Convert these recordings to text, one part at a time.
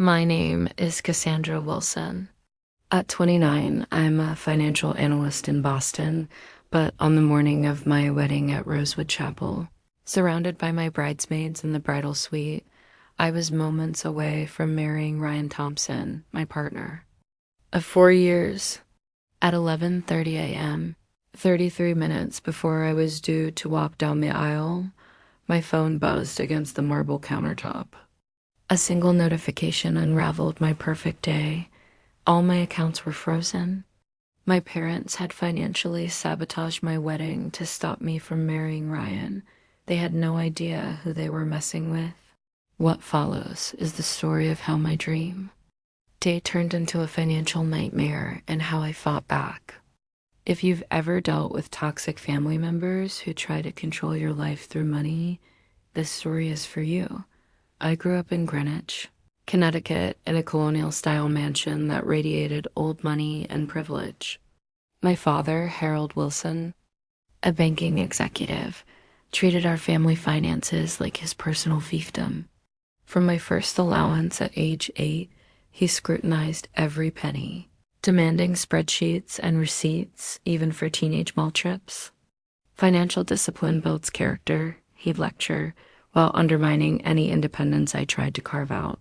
My name is Cassandra Wilson. At 29, I'm a financial analyst in Boston, but on the morning of my wedding at Rosewood Chapel, surrounded by my bridesmaids in the bridal suite, I was moments away from marrying Ryan Thompson, my partner. Of 4 years, at 11:30 a.m., 33 minutes before I was due to walk down the aisle, my phone buzzed against the marble countertop. A single notification unraveled my perfect day. All my accounts were frozen. My parents had financially sabotaged my wedding to stop me from marrying Ryan. They had no idea who they were messing with. What follows is the story of how my dream day turned into a financial nightmare and how I fought back. If you've ever dealt with toxic family members who try to control your life through money, this story is for you. I grew up in Greenwich, Connecticut, in a colonial-style mansion that radiated old money and privilege. My father, Harold Wilson, a banking executive, treated our family finances like his personal fiefdom. From my first allowance at age 8, he scrutinized every penny, demanding spreadsheets and receipts even for teenage mall trips. Financial discipline builds character, he'd lecture, while undermining any independence I tried to carve out.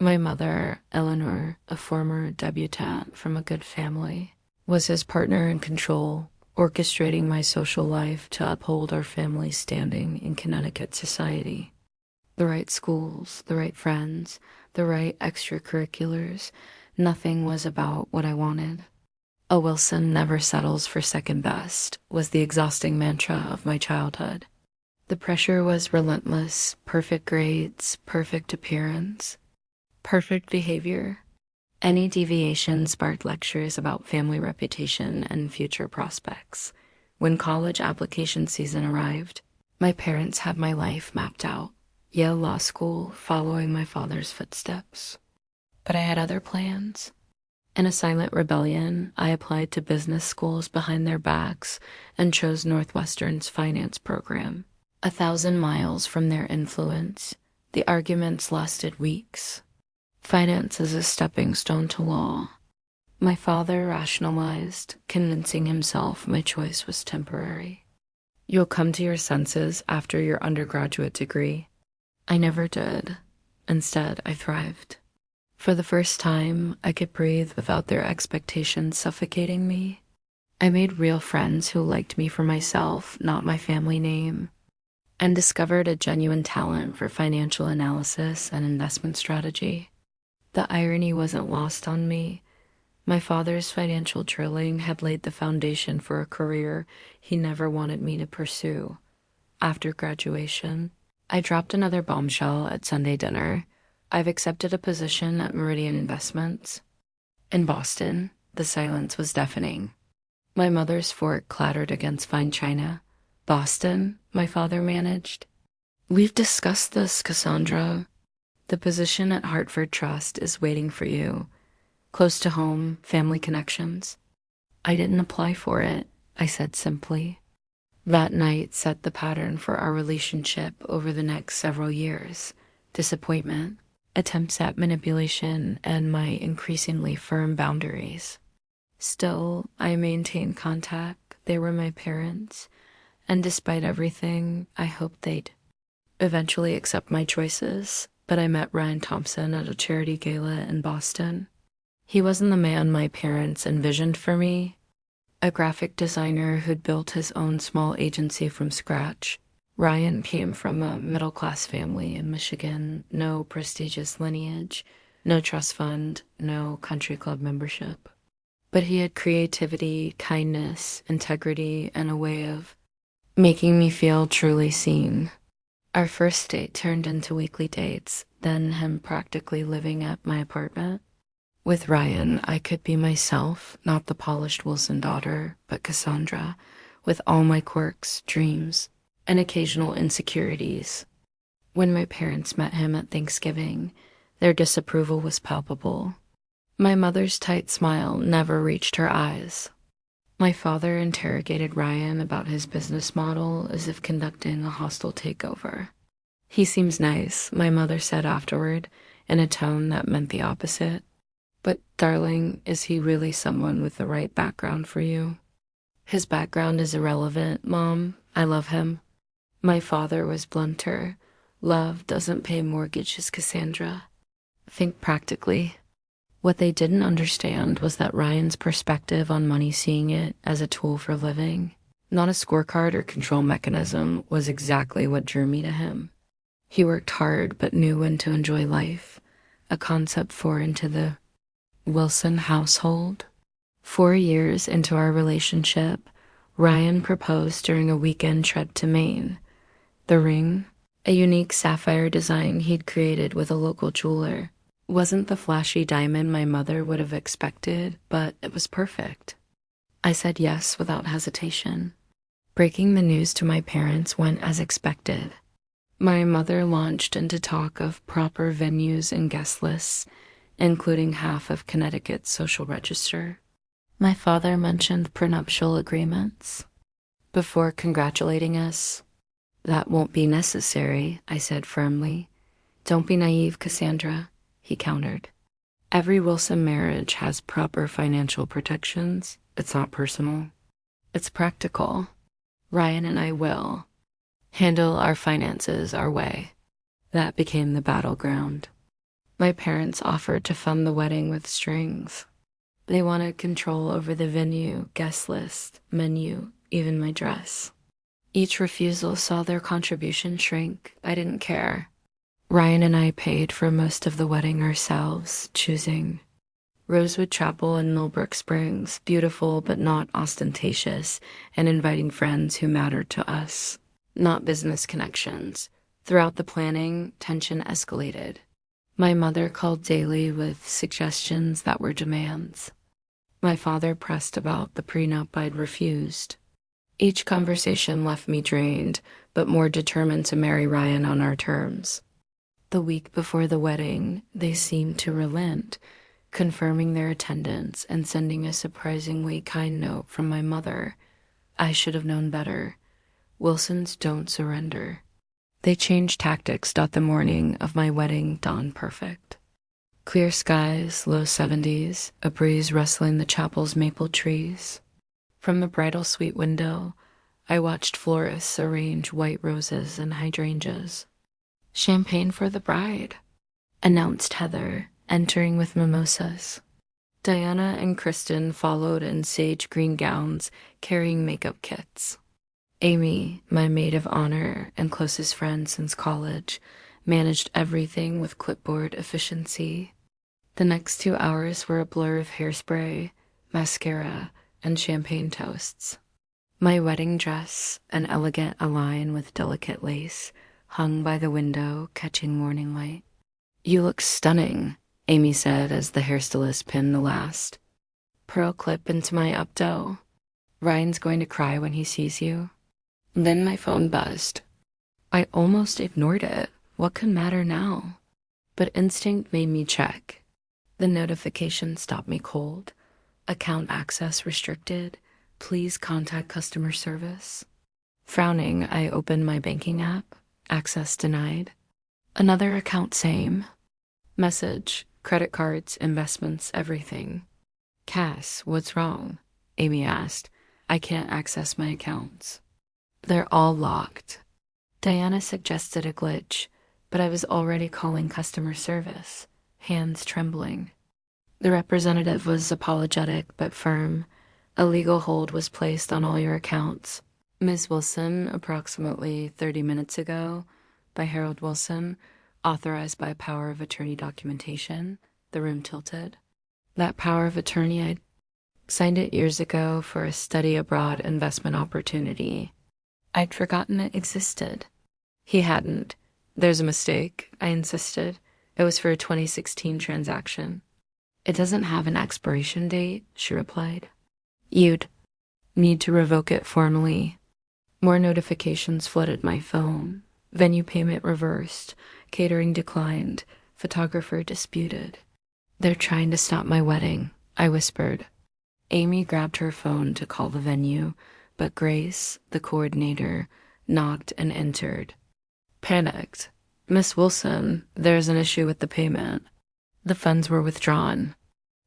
My mother, Eleanor, a former debutante from a good family, was his partner in control, orchestrating my social life to uphold our family's standing in Connecticut society. The right schools, the right friends, the right extracurriculars, nothing was about what I wanted. A Wilson never settles for second best was the exhausting mantra of my childhood. The pressure was relentless: perfect grades, perfect appearance, perfect behavior. Any deviation sparked lectures about family reputation and future prospects. When college application season arrived, my parents had my life mapped out. Yale Law School, following my father's footsteps. But I had other plans. In a silent rebellion, I applied to business schools behind their backs and chose Northwestern's finance program. 1,000 miles from their influence, the arguments lasted weeks. Finance is a stepping stone to law. My father rationalized, convincing himself my choice was temporary. You'll come to your senses after your undergraduate degree. I never did. Instead, I thrived. For the first time, I could breathe without their expectations suffocating me. I made real friends who liked me for myself, not my family name, and discovered a genuine talent for financial analysis and investment strategy. The irony wasn't lost on me. My father's financial drilling had laid the foundation for a career he never wanted me to pursue. After graduation, I dropped another bombshell at Sunday dinner. I've accepted a position at Meridian Investments. In Boston, the silence was deafening. My mother's fork clattered against fine china. Boston, my father managed. We've discussed this, Cassandra. The position at Hartford Trust is waiting for you. Close to home, family connections. I didn't apply for it, I said simply. That night set the pattern for our relationship over the next several years. Disappointment, attempts at manipulation, and my increasingly firm boundaries. Still, I maintained contact. They were my parents. And despite everything, I hoped they'd eventually accept my choices. But I met Ryan Thompson at a charity gala in Boston. He wasn't the man my parents envisioned for me. A graphic designer who'd built his own small agency from scratch. Ryan came from a middle-class family in Michigan, no prestigious lineage, no trust fund, no country club membership. But he had creativity, kindness, integrity, and a way of making me feel truly seen. Our first date turned into weekly dates, then him practically living at my apartment. With Ryan, I could be myself, not the polished Wilson daughter, but Cassandra, with all my quirks, dreams, and occasional insecurities. When my parents met him at Thanksgiving, their disapproval was palpable. My mother's tight smile never reached her eyes. My father interrogated Ryan about his business model as if conducting a hostile takeover. He seems nice, my mother said afterward, in a tone that meant the opposite. But, darling, is he really someone with the right background for you? His background is irrelevant, Mom. I love him. My father was blunter. Love doesn't pay mortgages, Cassandra. Think practically. What they didn't understand was that Ryan's perspective on money, seeing it as a tool for living, not a scorecard or control mechanism, was exactly what drew me to him. He worked hard but knew when to enjoy life, a concept foreign to the Wilson household. 4 years into our relationship, Ryan proposed during a weekend trip to Maine. The ring, a unique sapphire design he'd created with a local jeweler, wasn't the flashy diamond my mother would have expected, but it was perfect. I said yes without hesitation. Breaking the news to my parents went as expected. My mother launched into talk of proper venues and guest lists, including half of Connecticut's social register. My father mentioned prenuptial agreements. Before congratulating us, "That won't be necessary," I said firmly. "Don't be naive, Cassandra," he countered. "Every Wilson marriage has proper financial protections. It's not personal. It's practical. Ryan and I will handle our finances our way." That became the battleground. My parents offered to fund the wedding with strings. They wanted control over the venue, guest list, menu, even my dress. Each refusal saw their contribution shrink. I didn't care. Ryan and I paid for most of the wedding ourselves, choosing Rosewood Chapel in Millbrook Springs, beautiful but not ostentatious, and inviting friends who mattered to us, not business connections. Throughout the planning, tension escalated. My mother called daily with suggestions that were demands. My father pressed about the prenup I'd refused. Each conversation left me drained, but more determined to marry Ryan on our terms. The week before the wedding, they seemed to relent, confirming their attendance and sending a surprisingly kind note from my mother. I should have known better. Wilsons don't surrender. They changed tactics. The morning of my wedding dawned perfect. Clear skies, low 70s, a breeze rustling the chapel's maple trees. From the bridal suite window, I watched florists arrange white roses and hydrangeas. "Champagne for the bride," announced Heather, entering with mimosas. Diana and Kristen followed in sage green gowns, carrying makeup kits. Amy, my maid of honor and closest friend since college, managed everything with clipboard efficiency. The next 2 hours were a blur of hairspray, mascara, and champagne toasts. My wedding dress, an elegant Align with delicate lace, hung by the window, catching morning light. "You look stunning," Amy said as the hairstylist pinned the last pearl clip into my updo. "Ryan's going to cry when he sees you." Then my phone buzzed. I almost ignored it. What could matter now? But instinct made me check. The notification stopped me cold. "Account access restricted. Please contact customer service." Frowning, I opened my banking app. Access denied. Another account same. Message, credit cards, investments, everything. "Cass, what's wrong?" Amy asked. "I can't access my accounts." "They're all locked." Diana suggested a glitch, but I was already calling customer service, hands trembling. The representative was apologetic but firm. "A legal hold was placed on all your accounts. Ms. Wilson, approximately 30 minutes ago, by Harold Wilson, authorized by power of attorney documentation." The room tilted. That power of attorney, I'd signed it years ago for a study abroad investment opportunity. I'd forgotten it existed. He hadn't. "There's a mistake," I insisted. "It was for a 2016 transaction." "It doesn't have an expiration date," she replied. "You'd need to revoke it formally." More notifications flooded my phone. Venue payment reversed. Catering declined. Photographer disputed. "They're trying to stop my wedding," I whispered. Amy grabbed her phone to call the venue, but Grace, the coordinator, knocked and entered. Panicked, Miss Wilson, there's an issue with the payment. The funds were withdrawn.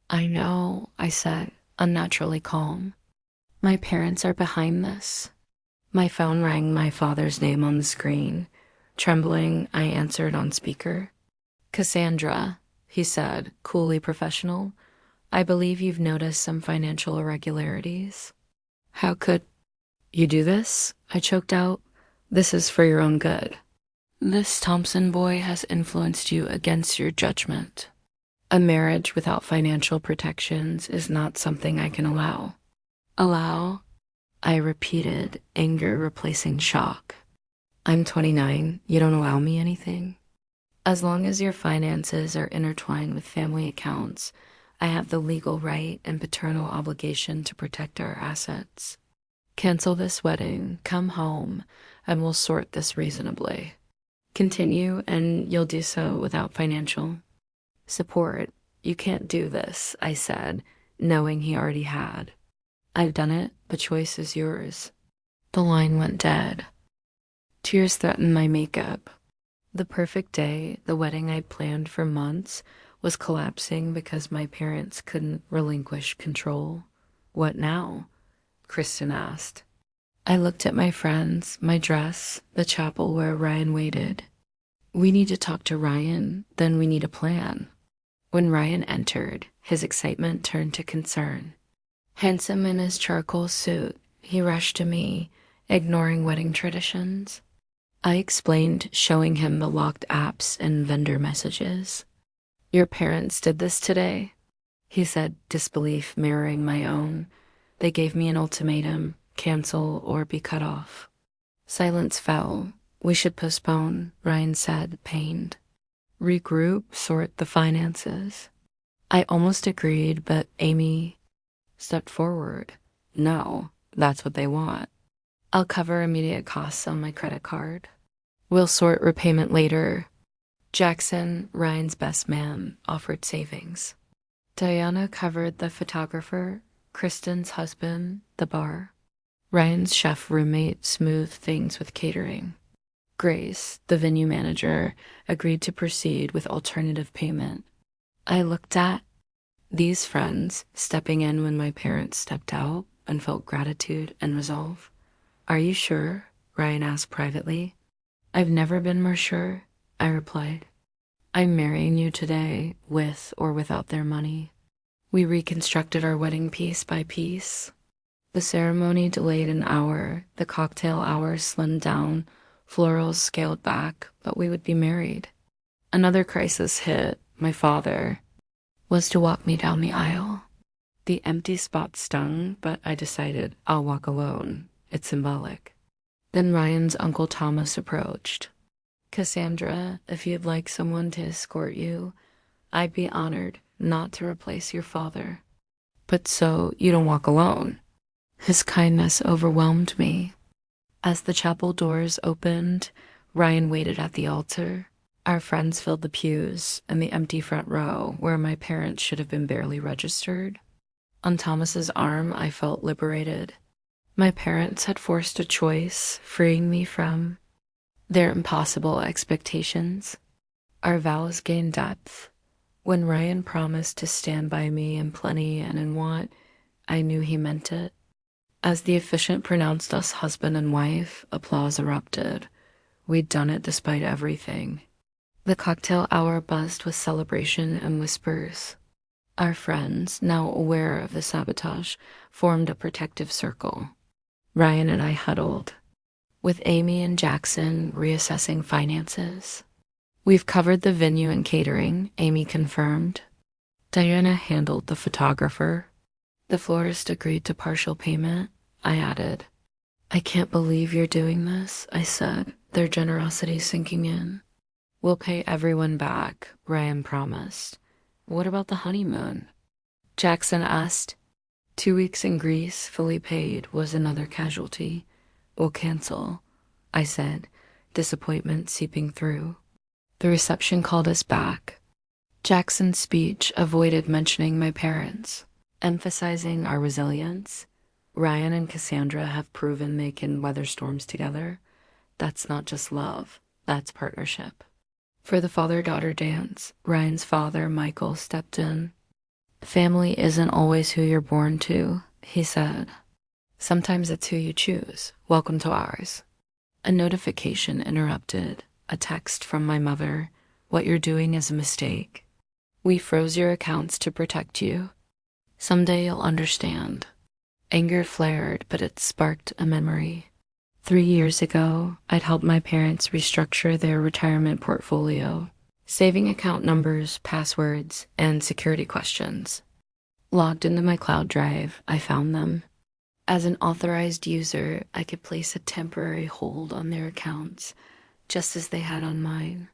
I know, I said, unnaturally calm. My parents are behind this. My phone rang my father's name on the screen. Trembling, I answered on speaker. Cassandra, he said, coolly professional, I believe you've noticed some financial irregularities. How could you do this? I choked out. This is for your own good. This Thompson boy has influenced you against your judgment. A marriage without financial protections is not something I can allow. Allow? I repeated, anger replacing shock. I'm 29. You don't allow me anything? As long as your finances are intertwined with family accounts, I have the legal right and paternal obligation to protect our assets. Cancel this wedding, come home, and we'll sort this reasonably. Continue, and you'll do so without financial support. You can't do this, I said, knowing he already had. I've done it, the choice is yours. The line went dead. Tears threatened my makeup. The perfect day, the wedding I'd planned for months, was collapsing because my parents couldn't relinquish control. What now? Kristen asked. I looked at my friends, my dress, the chapel where Ryan waited. We need to talk to Ryan, then we need a plan. When Ryan entered, his excitement turned to concern. Handsome in his charcoal suit, he rushed to me, ignoring wedding traditions. I explained, showing him the locked apps and vendor messages. Your parents did this today, he said, disbelief mirroring my own. They gave me an ultimatum, cancel or be cut off. Silence fell. We should postpone, Ryan said, pained. Regroup, sort the finances. I almost agreed, but Amy stepped forward. No, that's what they want. I'll cover immediate costs on my credit card. We'll sort repayment later. Jackson, Ryan's best man, offered savings. Diana covered the photographer, Kristen's husband, the bar. Ryan's chef roommate smoothed things with catering. Grace, the venue manager, agreed to proceed with alternative payment. I looked at these friends, stepping in when my parents stepped out, and felt gratitude and resolve. Are you sure? Ryan asked privately. I've never been more sure, I replied. I'm marrying you today, with or without their money. We reconstructed our wedding piece by piece. The ceremony delayed an hour, the cocktail hour slimmed down, florals scaled back, but we would be married. Another crisis hit. My father was to walk me down the aisle. The empty spot stung, but I decided I'll walk alone. It's symbolic. Then Ryan's Uncle Thomas approached. Cassandra, if you'd like someone to escort you, I'd be honored not to replace your father. But so you don't walk alone. His kindness overwhelmed me. As the chapel doors opened, Ryan waited at the altar. Our friends filled the pews and the empty front row where my parents should have been barely registered. On Thomas's arm, I felt liberated. My parents had forced a choice, freeing me from their impossible expectations. Our vows gained depth. When Ryan promised to stand by me in plenty and in want, I knew he meant it. As the officiant pronounced us husband and wife, applause erupted. We'd done it despite everything. The cocktail hour buzzed with celebration and whispers. Our friends, now aware of the sabotage, formed a protective circle. Ryan and I huddled, with Amy and Jackson reassessing finances. We've covered the venue and catering, Amy confirmed. Diana handled the photographer. The florist agreed to partial payment. I added, I can't believe you're doing this, I said, their generosity sinking in. We'll pay everyone back, Ryan promised. What about the honeymoon? Jackson asked. 2 weeks in Greece, fully paid, was another casualty. We'll cancel, I said, disappointment seeping through. The reception called us back. Jackson's speech avoided mentioning my parents, emphasizing our resilience. Ryan and Cassandra have proven they can weather storms together. That's not just love, that's partnership. For the father-daughter dance, Ryan's father, Michael, stepped in. Family isn't always who you're born to, he said. Sometimes it's who you choose. Welcome to ours. A notification interrupted. A text from my mother. What you're doing is a mistake. We froze your accounts to protect you. Someday you'll understand. Anger flared, but it sparked a memory. 3 years ago, I'd helped my parents restructure their retirement portfolio, saving account numbers, passwords, and security questions. Logged into my cloud drive, I found them. As an authorized user, I could place a temporary hold on their accounts, just as they had on mine.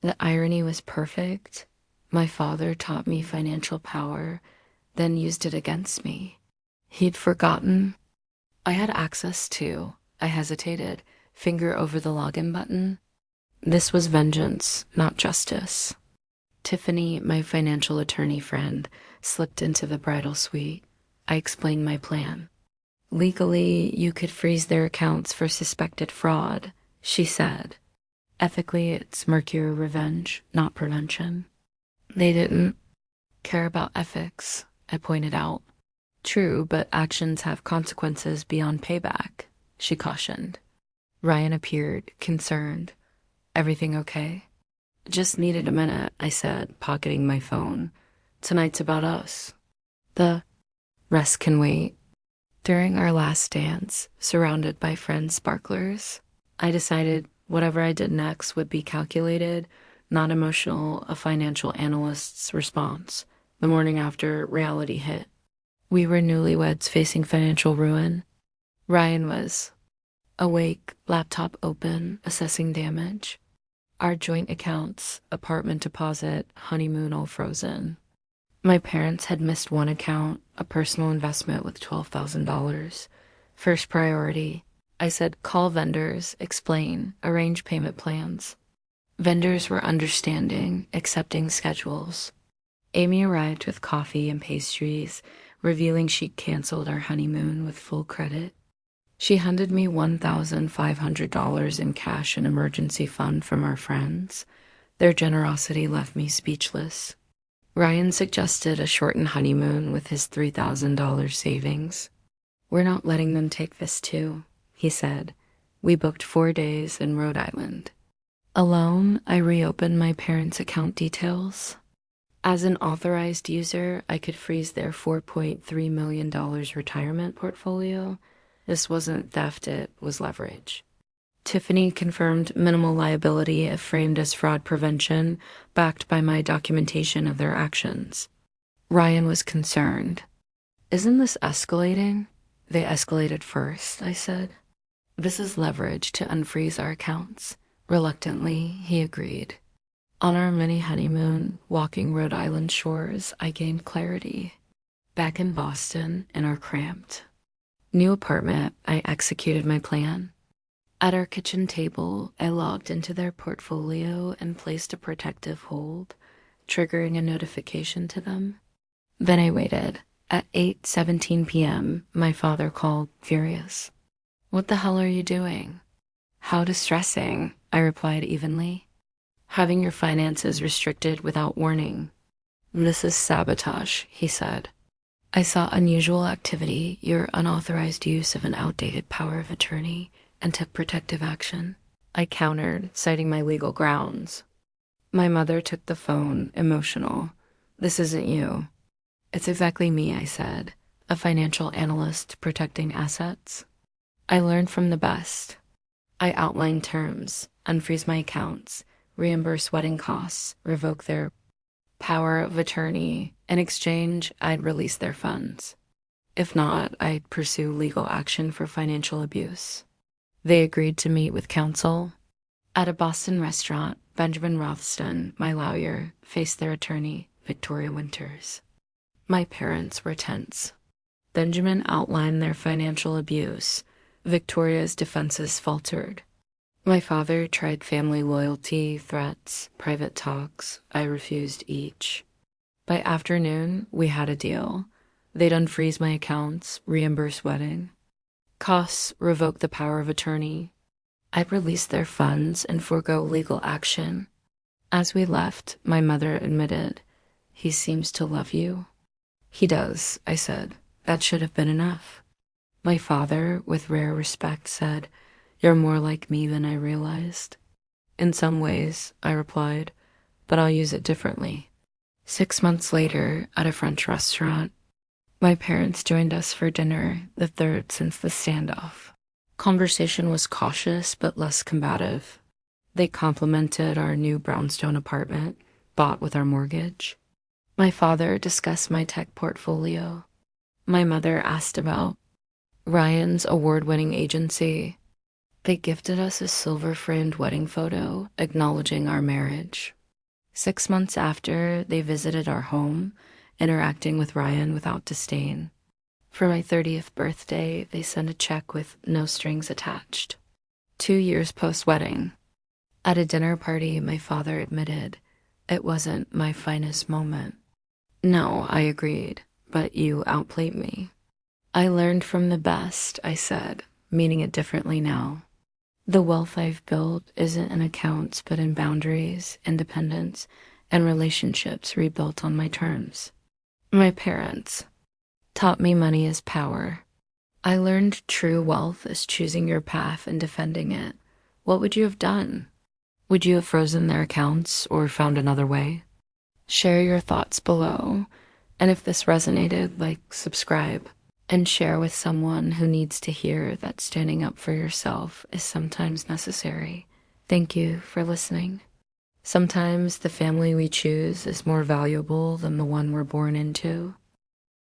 The irony was perfect. My father taught me financial power, then used it against me. He'd forgotten. I had access to, I hesitated, finger over the login button. This was vengeance, not justice. Tiffany, my financial attorney friend, slipped into the bridal suite. I explained my plan. Legally, you could freeze their accounts for suspected fraud, she said. Ethically, it's murkier revenge, not prevention. They didn't care about ethics, I pointed out. True, but actions have consequences beyond payback, she cautioned. Ryan appeared, concerned. Everything okay? Just needed a minute, I said, pocketing my phone. Tonight's about us. The rest can wait. During our last dance, surrounded by friends' sparklers, I decided whatever I did next would be calculated, not emotional, a financial analyst's response. The morning after, reality hit. We were newlyweds facing financial ruin. Ryan was awake, laptop open, assessing damage. Our joint accounts, apartment deposit, honeymoon all frozen. My parents had missed one account, a personal investment with $12,000. First priority, I said, call vendors, explain, arrange payment plans. Vendors were understanding, accepting schedules. Amy arrived with coffee and pastries, revealing she'd canceled our honeymoon with full credit. She handed me $1,500 in cash and emergency fund from our friends. Their generosity left me speechless. Ryan suggested a shortened honeymoon with his $3,000 savings. We're not letting them take this too, he said. We booked 4 days in Rhode Island. Alone, I reopened my parents' account details. As an authorized user, I could freeze their $4.3 million retirement portfolio. This wasn't theft, it was leverage. Tiffany confirmed minimal liability if framed as fraud prevention, backed by my documentation of their actions. Ryan was concerned. Isn't this escalating? They escalated first, I said. This is leverage to unfreeze our accounts. Reluctantly, he agreed. On our mini honeymoon, walking Rhode Island shores, I gained clarity. Back in Boston, in our cramped new apartment, I executed my plan. At our kitchen table, I logged into their portfolio and placed a protective hold, triggering a notification to them. Then I waited. At 8:17 p.m., my father called, furious. What the hell are you doing? How distressing, I replied evenly. Having your finances restricted without warning. This is sabotage, he said. I saw unusual activity, your unauthorized use of an outdated power of attorney, and took protective action. I countered, citing my legal grounds. My mother took the phone, emotional. This isn't you. It's exactly me, I said, a financial analyst protecting assets. I learned from the best. I outlined terms, unfreeze my accounts, reimburse wedding costs, revoke their power of attorney. In exchange, I'd release their funds. If not, I'd pursue legal action for financial abuse. They agreed to meet with counsel. At a Boston restaurant, Benjamin Rothston, my lawyer, faced their attorney, Victoria Winters. My parents were tense. Benjamin outlined their financial abuse. Victoria's defenses faltered. My father tried family loyalty, threats, private talks. I refused each. By afternoon, we had a deal. They'd unfreeze my accounts, reimburse wedding costs, revoke the power of attorney. I'd release their funds and forego legal action. As we left, my mother admitted, "He seems to love you." "He does," I said. "That should have been enough." My father, with rare respect, said, "You're more like me than I realized." "In some ways," I replied, "but I'll use it differently." 6 months later, at a French restaurant, my parents joined us for dinner, the third since the standoff. Conversation was cautious but less combative. They complimented our new brownstone apartment, bought with our mortgage. My father discussed my tech portfolio. My mother asked about Ryan's award-winning agency. They gifted us a silver-framed wedding photo acknowledging our marriage. 6 months after, they visited our home, interacting with Ryan without disdain. For my 30th birthday, they sent a check with no strings attached. 2 years post-wedding, at a dinner party, my father admitted, "It wasn't my finest moment." "No," I agreed, "but you outplayed me." "I learned from the best," I said, meaning it differently now. "The wealth I've built isn't in accounts, but in boundaries, independence, and relationships rebuilt on my terms." My parents taught me money is power. I learned true wealth is choosing your path and defending it. What would you have done? Would you have frozen their accounts or found another way? Share your thoughts below. And if this resonated, subscribe, and share with someone who needs to hear that standing up for yourself is sometimes necessary. Thank you for listening. Sometimes the family we choose is more valuable than the one we're born into.